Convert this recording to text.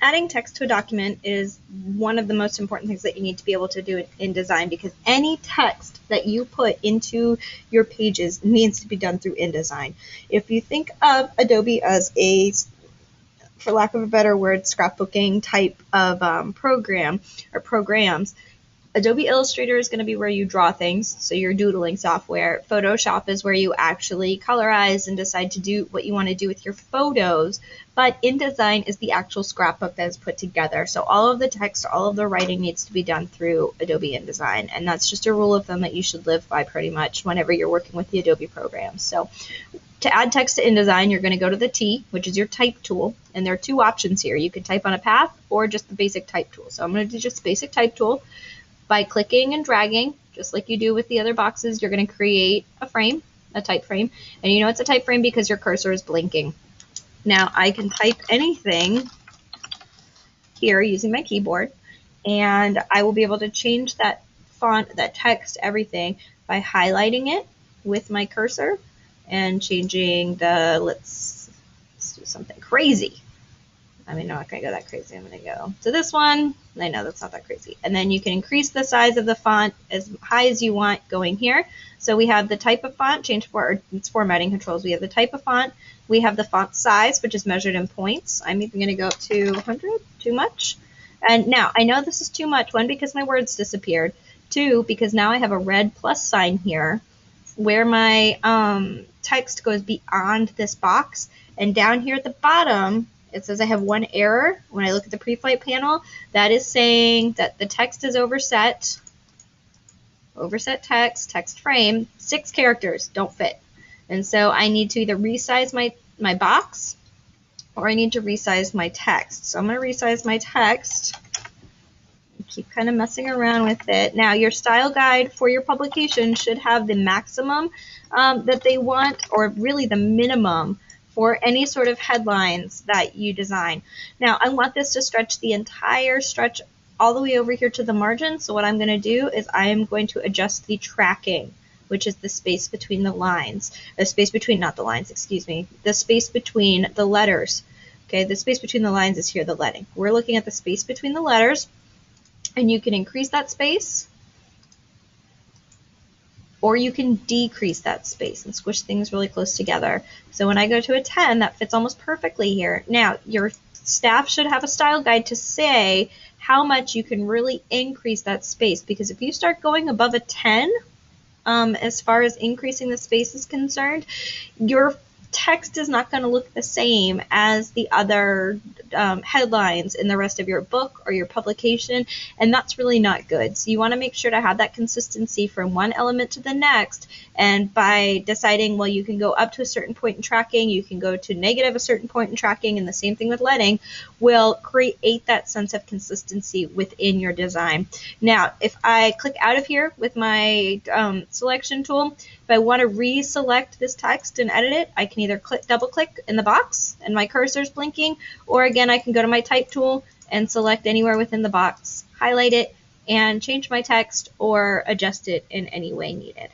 Adding text to a document is one of the most important things that you need to be able to do in InDesign, because any text that you put into your pages needs to be done through InDesign. If you think of Adobe as a, for lack of a better word, scrapbooking type of program or programs, Adobe Illustrator is going to be where you draw things, so your doodling software. Photoshop is where you actually colorize and decide to do what you want to do with your photos. But InDesign is the actual scrapbook that is put together. So all of the text, all of the writing needs to be done through Adobe InDesign. And that's just a rule of thumb that you should live by pretty much whenever you're working with the Adobe programs. So to add text to InDesign, you're going to go to the T, which is your type tool. And there are two options here. You can type on a path or just the basic type tool. So I'm going to do just the basic type tool. By clicking and dragging, just like you do with the other boxes, you're going to create a frame, a type frame. And you know it's a type frame because your cursor is blinking. Now I can type anything here using my keyboard, and I will be able to change that font, that text, everything by highlighting it with my cursor and changing the, let's do something crazy. I mean, I'm not going to go that crazy. I'm going to go to this one. I know that's not that crazy. And then you can increase the size of the font as high as you want going here. So we have the type of font, change for its formatting controls. We have the type of font. We have the font size, which is measured in points. I'm even going to go up to 100, too much. And now I know this is too much. One, because my words disappeared. Two, because now I have a red plus sign here where my text goes beyond this box. And down here at the bottom, it says I have one error. When I look at the pre-flight panel, that is saying that the text is overset. Overset text, text frame, 6 characters don't fit. And so I need to either resize my box or I need to resize my text. So I'm going to resize my text. Keep kind of messing around with it. Now your style guide for your publication should have the maximum that they want, or really the minimum for any sort of headlines that you design. Now I want this to stretch the entire stretch all the way over here to the margin. So what I'm going to do is I am going to adjust the tracking, which is the space between the lines. The space between, not the lines, excuse me, the space between the letters. Okay, the space between the lines is here, the leading. We're looking at the space between the letters, and you can increase that space or you can decrease that space and squish things really close together. So when I go to a 10, that fits almost perfectly here. Now, your staff should have a style guide to say how much you can really increase that space, because if you start going above a 10, as far as increasing the space is concerned, your text is not going to look the same as the other headlines in the rest of your book or your publication, and that's really not good. So you want to make sure to have that consistency from one element to the next, and by deciding, well, you can go up to a certain point in tracking, you can go to negative a certain point in tracking, and the same thing with leading, will create that sense of consistency within your design. Now, if I click out of here with my selection tool, if I want to reselect this text and edit it, I can either double click in the box and my cursor is blinking, or again, I can go to my type tool and select anywhere within the box, highlight it, and change my text or adjust it in any way needed.